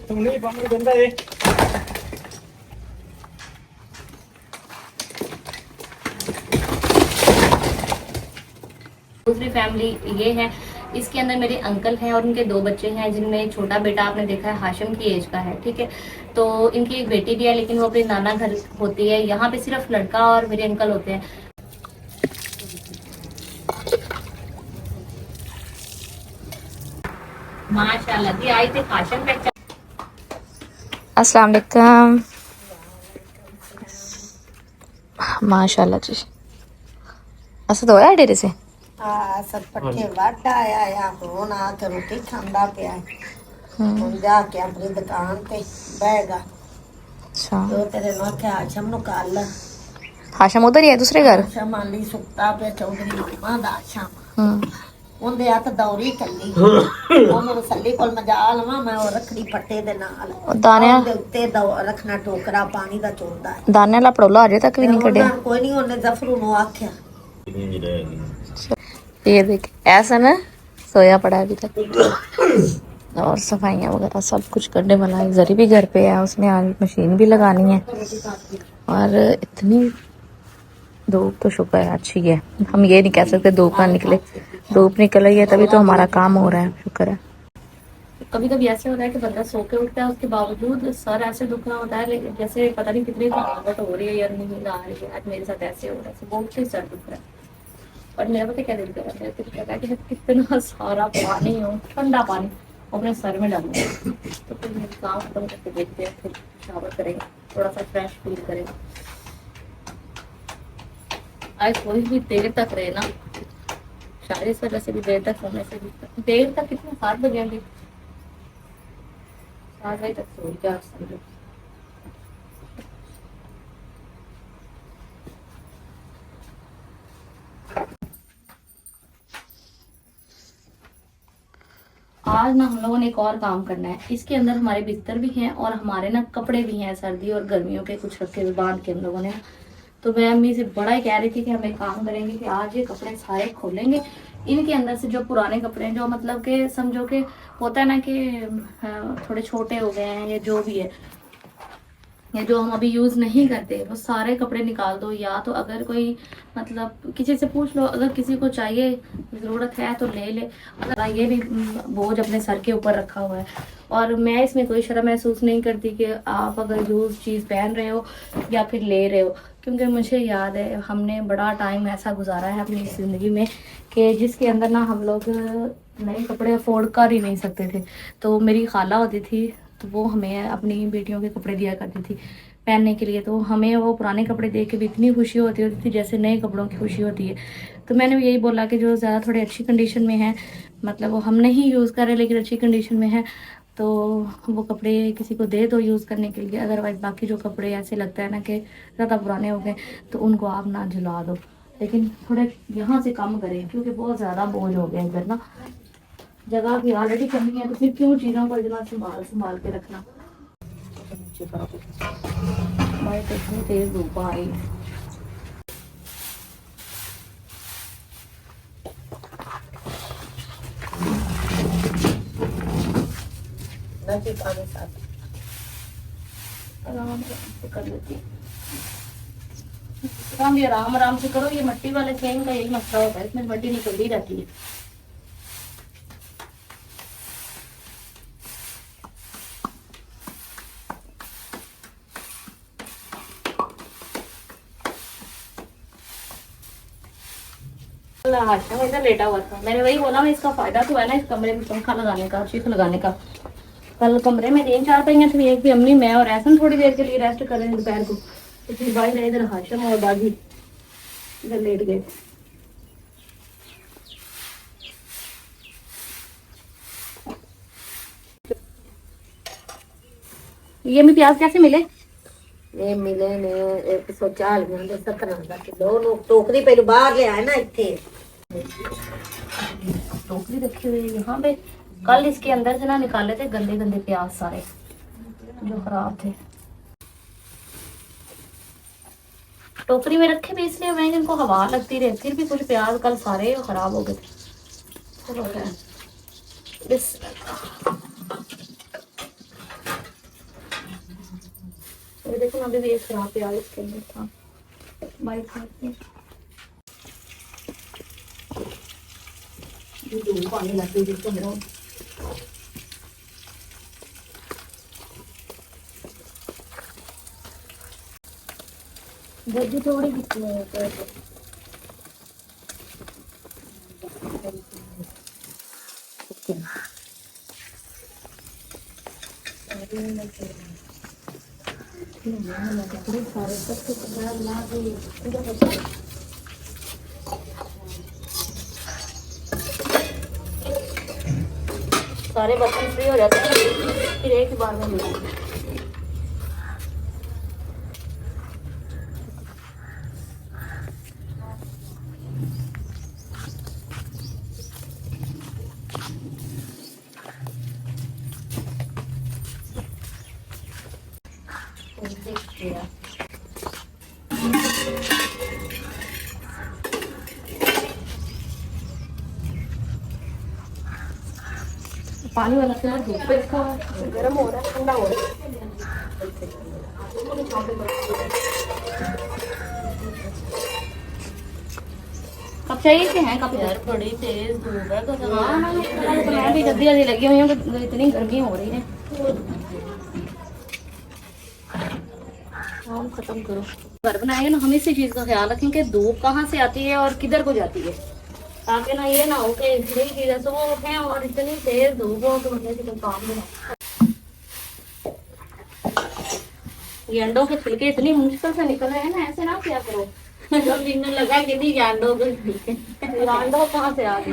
तुमने पानी गंदा है। दूसरी फैमिली ये है, इसके अंदर मेरे अंकल हैं और उनके 2 बच्चे हैं, जिनमें छोटा बेटा आपने देखा है हाशिम की एज का है, ठीक है। तो इनकी एक बेटी भी है, लेकिन वो अपने नाना घर होती है। यहाँ पे सिर्फ लड़का और मेरे अंकल होते हैं। माशाल्लाह जी, आई थी हाशिम पे। अस्सलाम वालेकुम। माशाल्लाह जी, असद होया डेरे से? सब पट्ठे वड आया या हुन आ के रोटी खांदा पिया हुन जाके अपनी दुकान ते बैगा अच्छा, तो तेरे नो के आशम नु कल हाशम उधर ही है दूसरे घर? आशम आली सुक्ता पे चौधरी मां दा आशम हम्म, उनदे हथ दौरी कल्ली ओ मेरे सल्ली कोल मजाल वा मैं ओ रखड़ी पट्टे दे नाल दाने और दे उत्ते दो रखना टोकरा पानी दा चोंदा है दाने वाला पड़ोला अजे तक भी नहीं कढ़िया। कोई नहीं ओने जफरू नु आख्या ये देख ऐसा ना सोया पड़ा है अभी तक। और सफाइयाँ वगैरह सब कुछ करने वाला है। जरी भी घर पे है, उसने आज मशीन भी लगानी है। और इतनी धूप तो शुक्र है अच्छी है, हम ये नहीं कह सकते धूप ना निकले। धूप निकल रही है तभी तो हमारा काम हो रहा है, शुक्र है। कभी कभी ऐसे होता है कि बंदा सो के उठता है, उसके बावजूद सर ऐसे दुखना होता है, लेकिन जैसे पता नहीं कितनी थकावट हो रही है या नींद आ रही है। आज मेरे साथ ऐसे हो रहा है, बहुत ही सर दुख रहा है। और मेरा पता क्या दिल कर रहा है, दिल कर रहा है कि कितना सारा पानी हो, ठंडा पानी अपने सर में डालूंगा। तो फिर मेरे काम खत्म करके देखते हैं, फिर शावर करेंगे, थोड़ा सा फ्रेश फील करेंगे। आज कोई भी देर तक रहे ना, शायद इस वजह से भी देर तक सोने से भी देर तक, कितने 7 बजे आगे 7 बजे तक सो गया समझो। आज ना हम लोगों ने एक और काम करना है। इसके अंदर हमारे बिस्तर भी हैं और हमारे ना कपड़े भी हैं, सर्दी और गर्मियों के कुछ रखे हुए बांध के हम लोगों ने। तो मैं अम्मी से बड़ा ही कह रही थी कि हम एक काम करेंगे कि आज ये कपड़े सारे खोलेंगे। इनके अंदर से जो पुराने कपड़े हैं, जो मतलब कि समझो कि होता है ना कि थोड़े छोटे हो गए हैं या जो भी है, या जो हम अभी यूज नहीं करते, वो सारे कपड़े निकाल दो। या तो अगर कोई मतलब किसी से पूछ लो, अगर किसी को चाहिए जरूरत है तो ले ले। अगर ये भी बोझ अपने सर के ऊपर रखा हुआ है। और मैं इसमें कोई शर्म महसूस नहीं करती कि आप अगर यूज चीज पहन रहे हो या फिर ले रहे हो, क्योंकि मुझे याद है हमने बड़ा टाइम ऐसा गुजारा है अपनी जिंदगी में कि जिसके अंदर ना हम लोग नए कपड़े अफोर्ड कर ही नहीं सकते थे। तो मेरी खाला होती थी, तो वो हमें अपनी बेटियों के कपड़े दिया करती थी पहनने के लिए। तो हमें वो पुराने कपड़े देख के भी इतनी खुशी होती थी जैसे नए कपड़ों की खुशी होती है। तो मैंने यही बोला कि जो ज़्यादा थोड़े अच्छी कंडीशन में है, मतलब वो हम नहीं यूज़ कर रहे लेकिन अच्छी कंडीशन में है, तो वो कपड़े किसी को दे दो यूज़ करने के लिए। अदरवाइज बाकी जो कपड़े ऐसे लगता है ना कि ज़्यादा पुराने हो गए, तो उनको आप ना जला दो, लेकिन थोड़े यहाँ से कम करें, क्योंकि बहुत ज़्यादा बोझ हो गया इधर ना, जगह की ऑलरेडी कमी है, तो फिर क्यों चीज़ों को इतना संभाल संभाल के रखना। हमारे तो इतनी तेज धूप आई। नदी पानी साथ आराम से कर लेती काम भी आराम आराम से करो। ये मट्टी वाले चेन का यही मसला होता है, इसमें मट्टी निकलती रहती है। हाशिम इधर लेटा हुआ था, मैंने वही बोला, मैं इसका फायदा तो है ना इस कमरे में पंखा लगाने का, शीश लगाने का। कल कमरे में 3 4 थी, एक भी अम्मी मैं और ऐसा थोड़ी देर के लिए रेस्ट कर रहे हैं दोपहर को, तो फिर भाई ने इधर हाशिम और बाजी इधर लेट गए। ये भी प्याज कैसे मिले? ये मिले ने 140 में 70 किलो लोग टोकरी पे बाहर ले आए ना इतने टोकरी रखी हुई है यहाँ पे। कल इसके अंदर से ना निकाले थे गंदे गंदे प्याज सारे जो खराब थे, टोकरी में रखे भी इसलिए मैं, इनको हवा लगती रही, फिर भी कुछ प्याज कल सारे खराब हो गए थे। चलो ये देखो ना, अभी भी एक खराब प्याज इसके अंदर था। बाइक खाते ये पानी लगे जिसको मेरा गड्डी थोड़ी कितनी है सारे बर्तन फ्री हो जाते हैं फिर एक ही बार में मिलते हैं। पानी वाला से धूप पे इसका गर्म हो रहा है, ठंडा हो रहा है। कब चाहिए थे हैं कब यार, बड़ी तेज धूप है तो मैं भी जल्दी जल्दी लगी हुई हूँ, इतनी गर्मी हो रही है। काम खत्म करो। घर बनाएंगे ना, हम इसी चीज का ख्याल रखें कि धूप कहाँ से आती है और किधर को जाती है, ताकि ना ये ना हो कि इतनी चीजें सुबह उठे और इतनी तेज धूप हो तो मतलब कोई काम नहीं। ये अंडों के छिलके इतनी मुश्किल से निकल रहे हैं ना, ऐसे ना क्या करो जब जिन्हें लगा कि नहीं अंडों के छिलके, अंडों कहाँ से आ गए।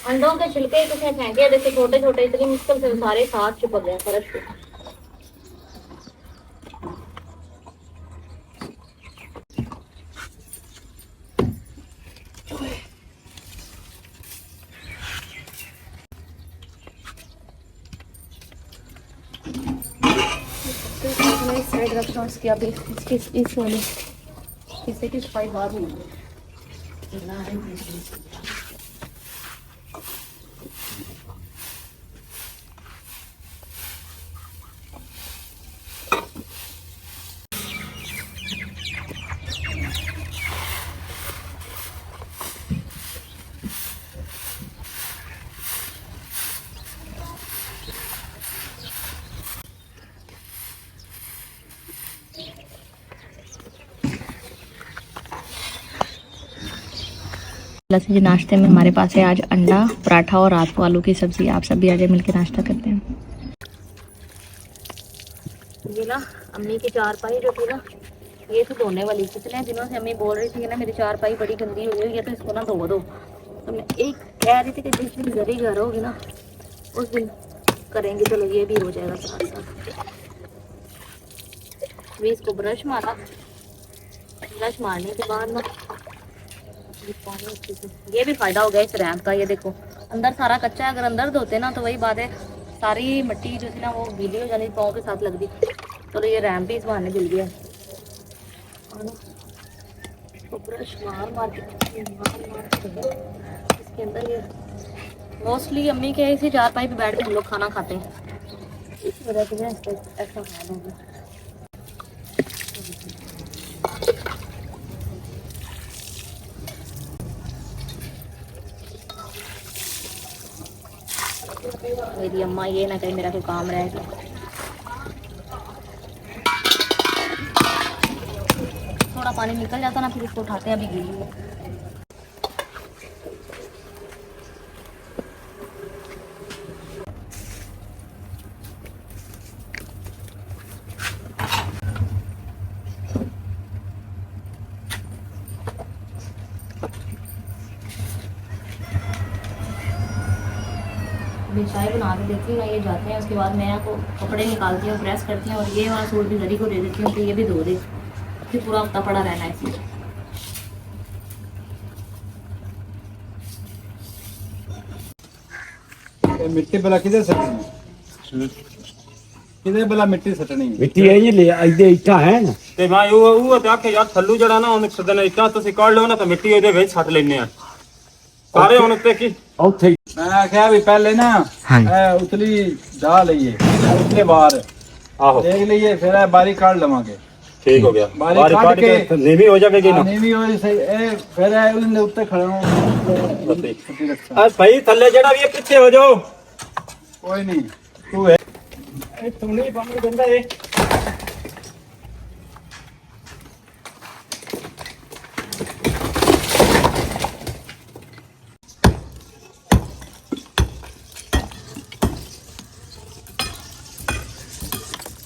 अंडों के छिलके कितने फेंके, जैसे छोटे छोटे, इतनी मुश्किल से सारे साथ चिपक गए फर्श पे। साइड रखना उसकी, अभी इस वाले इसे की सफाई बाद में। जी नाश्ते में हमारे पास है आज अंडा पराठा और रात को आलू की सब्जी। आप सब भी आगे मिलकर नाश्ता करते हैं। ये ना अम्मी की चारपाई जो थी ना, ये थी धोने वाली। कितने दिनों से अम्मी बोल रही थी ना मेरी चारपाई बड़ी गंदी हो गई है तो इसको ना धो दो। तो मैं एक कह रही थी कि जिस दिन जरी घर होगी ना उस दिन करेंगे, चलो ये भी हो जाएगा साथ साथ। भी इसको ब्रश मारा, ब्रश मारने के बाद ना ये भी फायदा हो गया इस रैम्प का। ये देखो अंदर सारा कच्चा है, अगर अंदर धोते ना तो वही बात है, सारी मिट्टी जो थी ना वो गीली हो जानी, पाँव के साथ लगती। तो ये रैम्प भी इस बहाने जल गया। तो ब्रश मार के इसके अंदर ये मोस्टली अम्मी के इसी चारपाई पे बैठ के हम लोग खाना खाते हैं, इस वजह से ऐसा हाल हो गया। मेरी अम्मा ये ना कहे मेरा कोई काम रह गया। थोड़ा पानी निकल जाता ना फिर इसको उठाते हैं, अभी गीली है। अभी चाय बना के देती हूँ, ये जाते हैं। उसके बाद मैं को कपड़े निकालती हूँ, प्रेस करती हूँ और ये वाला सूट भी जरी को दे देती हूँ कि ये भी धो दे, फिर पूरा हफ्ता पड़ा रहना है इसमें। मिट्टी भला किधर सटनी, किधर भला मिट्टी सटनी, मिट्टी है ये ले आइए इटा है ना ते मैं वो आखे यार थल्लू जड़ा ना उन सदन इटा ਤੁਸੀਂ ਕੱਢ ਲਓ ਨਾ ਤਾਂ ਮਿੱਟੀ ਉਹਦੇ ਵਿੱਚ ਸੱਟ ਲੈਣੇ ਆ ਸਾਰੇ ਹੁਣ ਉੱਤੇ ਕੀ ਉੱਥੇ ਮੈਂ ਆਖਿਆ ਵੀ ਪਹਿਲੇ ਨਾ ਉਤਲੀ ਢਾ ਲਈਏ ਉਤਲੇ ਬਾਹਰ आहो देख लीजिए फिर ये बारी काट लवांगे ठीक हो गया बारी बारी काट काट के के नीवी हो जाएगी ना नहीं भी हो सही ए फिर ये उनके ऊपर खड़े हो भाई थल्ले जेड़ा भी है पीछे हो जाओ कोई नहीं तू है तू नहीं बंद गंदा है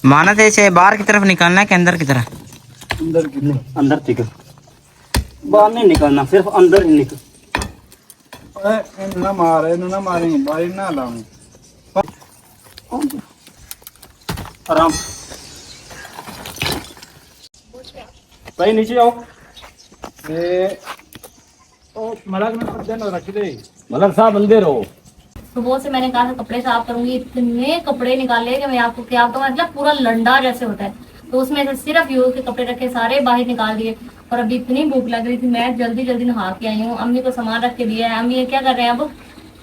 मानत ऐसे बाहर की तरफ निकालना है कि अंदर की तरफ? अंदर की अंदर ठीक है बाहर नहीं निकलना सिर्फ अंदर ही निकल इन ना मारे इन ना मारेंगे बारी ना लाऊं आराम भाई नीचे आओ ये ओ मलक में पड़ देना रख दे मलक साहब अंदर हो। सुबह से मैंने कहा था कपड़े साफ करूंगी, इतने कपड़े निकाले कि मैं आपको क्या कहूँ, मतलब पूरा लंडा जैसे होता है। तो उसमें से सिर्फ यूज के कपड़े रखे, सारे बाहर निकाल दिए। और अभी इतनी भूख लग रही थी, मैं जल्दी जल्दी नहा के आई हूँ। अम्मी को सामान रख के दिया है। अम्मी ये क्या कर रहे हैं अब?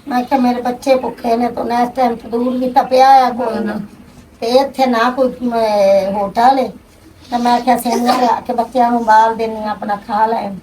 मैं क्या मेरे बच्चे भुखे ने तो नेक्स्ट टाइम तंदूर भी तपिया है कोई ना ते इत्थे ना कोई होटल है तो मैं क्या सेवियां लिया के बच्चों को बाल देनी अपना खा लें।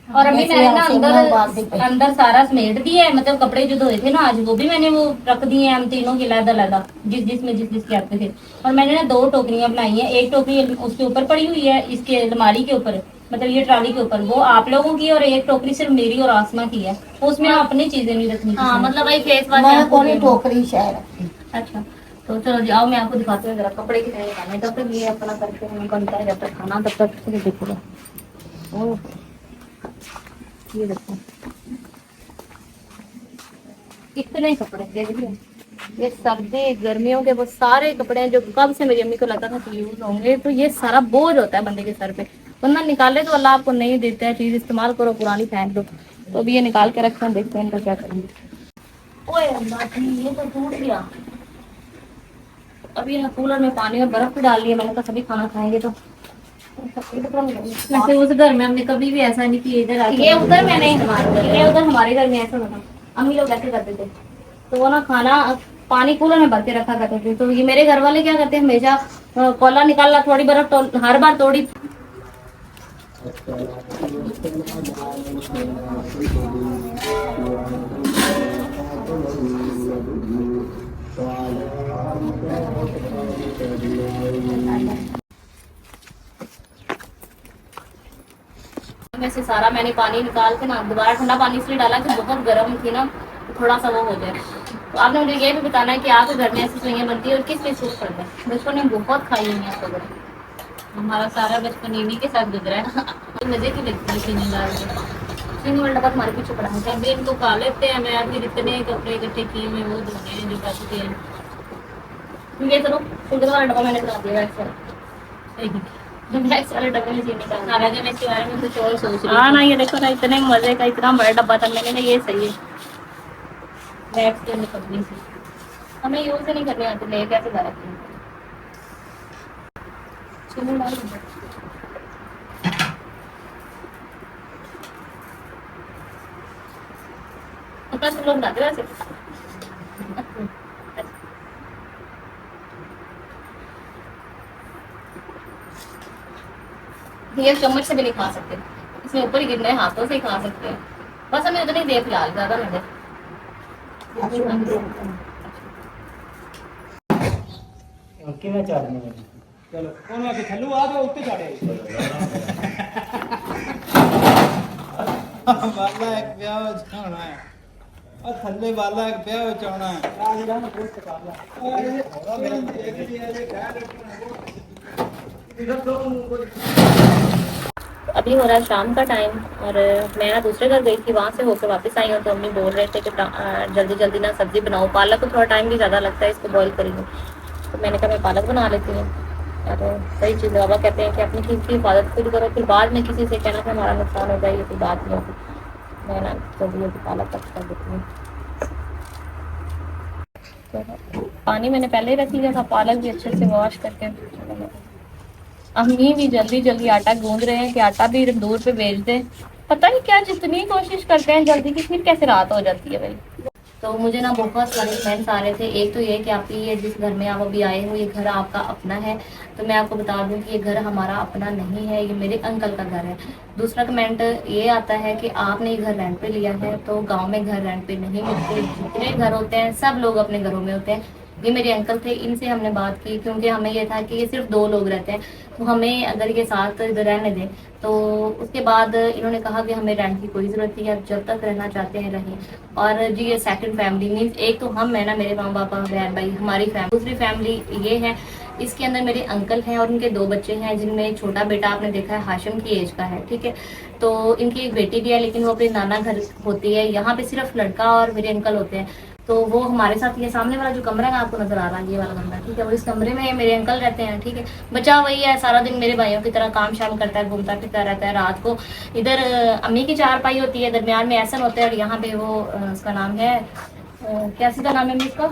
और अभी मैंने ना बाल दी पे अंदर सारा समेट दिया है, मतलब कपड़े जो धोए थे ना आज वो भी मैंने वो रख दिए हैं हम तीनों के अलग-अलग जिसके आते थे। और मैंने ना 2 टोकरियां बनाई है, एक टोकरी उसके ऊपर पड़ी हुई है, इसके अलमारी के ऊपर, मतलब ये ट्रॉली के ऊपर, वो आप लोगों की, और एक टोकरी सिर्फ मेरी और आसमा की है। उसमें अपनी चीजें नहीं रखनी। हाँ मतलब भाई फेस वॉश मैं कोई टोकरी शायद अच्छा तो चलो जाओ मैं आपको दिखाती हूँ जरा कपड़े कितने निकालने। तब तक ये अपना करके उनको निकाल, जब तक खाना तब तक देखो ये देखो कितने कपड़े देख रहे हैं। ये सर्दी गर्मियों के वो सारे कपड़े हैं जो कब से मेरी अम्मी को लगा था कि यूज होंगे। तो ये सारा बोझ होता है बंदे के सर पे, वरना निकाले तो अल्लाह आपको नहीं देता है चीज, इस्तेमाल करो, पुरानी फेंक दो। तो अभी ये निकाल के रखते हैं, देखते हैं इनका क्या करेंगे। ओए अल्लाह जी ये तो टूट गया। अभी ना कूलर में पानी और बर्फ भी डाल लिया मैंने, तो सभी खाना खाएंगे तो वैसे उस घर में हमने कभी भी ऐसा नहीं किया इधर ये उधर मैंने ये उधर हमारे घर में ऐसा होता, अम्मी लोग ऐसे करते थे। तो वो ना खाना पानी कूलर में भर के रखा करते थे। तो ये मेरे घर वाले क्या करते हैं, हमेशा कोला निकाला, थोड़ी बर्फ हर बार तोड़ी। में से सारा मैंने पानी निकाल के ना दोबारा ठंडा पानी इसलिए डाला कि बहुत गर्म थी ना, थोड़ा सा वो हो जाए। तो आपने मुझे ये भी बताना है कि आपके घर में ऐसी सवैयां बनती है और किस किस सूट करता है। बचपन में बहुत खाई हुई है आपको, हमारा सारा बचपन इन्हीं के साथ गुजरा है। मजे की लगती है चीनी दाल चीनी वाला डब्बा हमारे पीछे पड़ा है, अभी इनको खा लेते हैं। मैं फिर इतने कपड़े इकट्ठे किए हुए वो धोने हैं जो बचते हैं। ये चलो शुगर वाला डब्बा मैंने बना दिया बैक्स वाले डब्बे में चीनी का हालांकि मैं इसके बारे में कुछ और सोच रही हूँ। हाँ ना ये देखो ना इतने मजे का इतना बड़ा डब्बा था, मैंने ये सही है बैक्स के अंदर पतली सी, हमें यूज नहीं करने आते, ले कैसे जा रखते हैं चीनी डाल पता तुम लोग डालते वैसे ये चम्मच से भी नहीं खा सकते, इसमें ऊपर ही गिरना है, हाथों से ही खा सकते हैं। बस हमें उतनी देर फिलहाल ज्यादा ना दे। चलो कौन आके थल्लू आ जाओ उत्ते चढ़े वाला एक ब्याह जाना है और थल्ले वाला एक ब्याह जाना है। अभी हो रहा है शाम का टाइम और मैं ना दूसरे घर गई थी, वहाँ से होकर वापस आई हूँ। तो अम्मी बोल रहे थे कि जल्दी जल्दी ना सब्जी बनाओ, पालक को थोड़ा टाइम भी ज़्यादा लगता है इसको बॉईल करेंगे। तो मैंने कहा मैं पालक बना लेती हूँ। और सही चीज़ बाबा कहते हैं कि अपनी चीज़ की हिफाजत खुद करो, फिर बाद में किसी से कहना कि हमारा नुकसान हो जाए, ये कोई बात नहीं होती। मैं ना जल्दी जल्दी पालक कट कर देती हूँ। तो पानी मैंने पहले ही रख लिया था, पालक भी अच्छे से वॉश करके। अम्मी भी जल्दी जल्दी आटा गूंद रहे हैं कि आटा भी दूर पे भेज दें। पता नहीं क्या जितनी कोशिश करते हैं जल्दी की, फिर कैसे रात हो जाती है भाई। तो मुझे ना बहुत सारे कमेंट्स आ रहे थे। एक तो ये कि आप ये जिस घर में आप अभी आए हो ये घर आपका अपना है, तो मैं आपको बता दूं कि ये घर हमारा अपना नहीं है, ये मेरे अंकल का घर है। दूसरा कमेंट ये आता है कि आपने ये घर रेंट पे लिया है, तो गांव में घर रेंट पे नहीं मिलते, जितने घर होते हैं सब लोग अपने घरों में होते हैं। ये मेरे अंकल थे, इनसे हमने बात की क्योंकि हमें ये था कि ये सिर्फ 2 लोग रहते हैं, तो हमें अगर ये साथ इधर रहने दें। तो उसके बाद इन्होंने कहा कि हमें रेंट की कोई ज़रूरत नहीं है, आप जब तक रहना चाहते हैं रहें। और जी ये सेकंड फैमिली मीन्स एक तो हम है ना, मेरे माँ पापा बहन भाई हमारी फैमिली, दूसरी फैमिली ये है, इसके अंदर मेरे अंकल हैं और उनके 2 बच्चे हैं, जिनमें एक छोटा बेटा आपने देखा है हाशिम की एज का है, ठीक है। तो इनकी एक बेटी भी है, लेकिन वो अपने नाना घर होती है, यहाँ पे सिर्फ लड़का और मेरे अंकल होते हैं। तो वो हमारे साथ, ये सामने वाला जो कमरा है ना आपको नजर आ रहा है, ये वाला कमरा, ठीक है, वो इस कमरे में मेरे अंकल रहते हैं, ठीक है। बच्चा वही है, सारा दिन मेरे भाइयों की तरह काम शाम करता है, घूमता फिरता रहता है। रात को इधर अम्मी की चारपाई होती है, दरमियान में एहसन होता है, और यहाँ पे वो उसका नाम है क्या सीधा नाम है अम्मी इसका,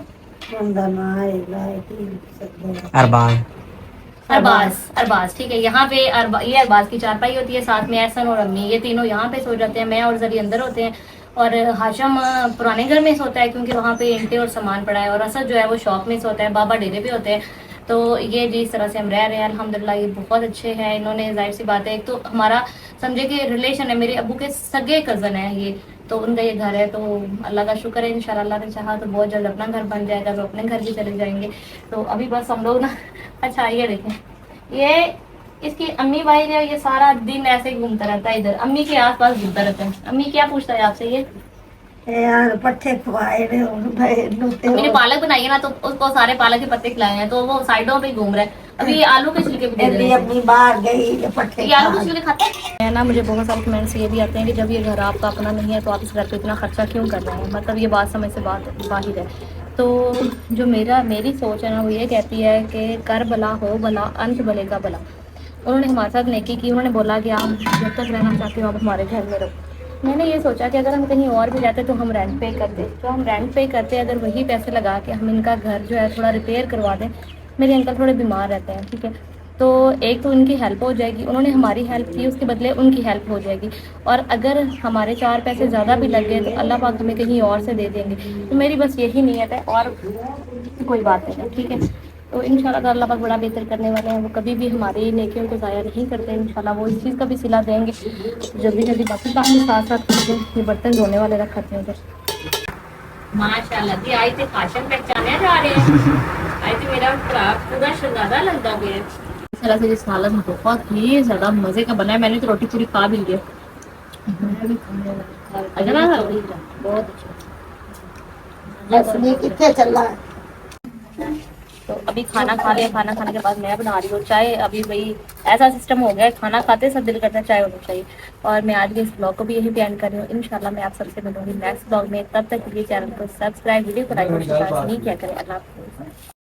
अरबाज, ठीक है। यहाँ पे ये अरबाज की चारपाई होती है, साथ में एहसन और अम्मी, ये तीनों यहाँ पे सो जाते हैं, मैं और जरी अंदर होते हैं। और हाशम पुराने घर में सोता है क्योंकि वहाँ पे ईंटें और सामान पड़ा है, और असद जो है वो शॉप में सोता है, बाबा डेरे पे होते हैं। तो ये जिस तरह से हम रह रहे हैं अल्हम्दुलिल्लाह, ये बहुत अच्छे हैं। इन्होंने जाहिर सी बात है, एक तो हमारा समझे कि रिलेशन है, मेरे अबू के सगे कज़न है ये, तो उनका ये घर है। तो अल्लाह का शुक्र है, इंशाल्लाह अल्लाह ने चाहा तो बहुत जल्द अपना घर बन जाएगा, तो अपने घर भी चले जाएंगे। तो अभी बस हम लोग ना अच्छा ये देखें, ये इसकी अम्मी भाई जो ये सारा दिन ऐसे ही घूमता रहता है, इधर अम्मी के आसपास घूमता रहता है। अम्मी क्या पूछता है आपसे ये? यार पट्टे खवाए ने अम्मी ने पालक बनाई है ना, तो उसको सारे पालक के पत्ते खिलाए हैं, तो वो साइडों पे घूम रहा है। अभी ये आलू के छिलके भी दे रहे हैं, अपनी बाहर गई पट्टे ये आलू के छिलके खाता है ना। मुझे बहुत सारे कमेंट्स ये भी आते हैं कि जब ये घर आपका अपना नहीं है तो आप इस घर पे इतना खर्चा क्यों कर रहे हैं, मतलब ये बात समझ से बाहर है। तो जो मेरी सोच है ना, वो ये कहती है कि कर भला हो भला, अंत भले का भला। उन्होंने हमारे साथ नेकी की, उन्होंने बोला कि आप जब तक रहना चाहते हो आप हमारे घर में रहो। मैंने ये सोचा कि अगर हम कहीं और भी जाते तो हम रेंट पे करते, तो हम रेंट पे करते, अगर वही पैसे लगा के हम इनका घर जो है थोड़ा रिपेयर करवा दें। मेरे अंकल थोड़े बीमार रहते हैं, ठीक है, तो एक तो उनकी हेल्प हो जाएगी, उन्होंने हमारी हेल्प की, उसके बदले उनकी हेल्प हो जाएगी। और अगर हमारे 4 पैसे ज़्यादा भी लग गए तो अल्लाह पाक हमें कहीं और से दे देंगे। तो मेरी बस यही नीयत है और कोई बात नहीं है, ठीक है। तो इंशाल्लाह अल्लाह पाक बड़ा बेहतर करने वाले हैं, वो कभी भी हमारी नेकियों को ज़ाया नहीं करते। इंशाल्लाह वो इस चीज़ का भी सिला देंगे। जल्दी बाकी काम के साथ साथ करते हैं। ये बर्तन धोने वाले रखते हैं उधर। माशाल्लाह जी, आई थे खाशन पहचाने जा रहे हैं, आई थे मेरा पूरा शहजादा लगता गया है। इस तरह से ये सालन बहुत ही ज़्यादा मज़े का बना है, मैंने तो रोटी पूरी खा भी ली है। बहुत अच्छा कितने चल रहा है। तो अभी खाना खा लिया, खाना खाने के बाद मैं बना रही हूँ चाय। अभी भाई ऐसा सिस्टम हो गया है, खाना खाते सब दिल करता है चाय होनी चाहिए। और मैं आज के इस ब्लॉग को भी यही प्लान कर रही हूँ। इंशाल्लाह मैं आप सबसे मिलूंगी नेक्स्ट ब्लॉग में। तब तक के लिए चैनल को सब्सक्राइब, वीडियो को लाइक और शेयर नहीं किया करें। अल्लाह हाफ़िज़।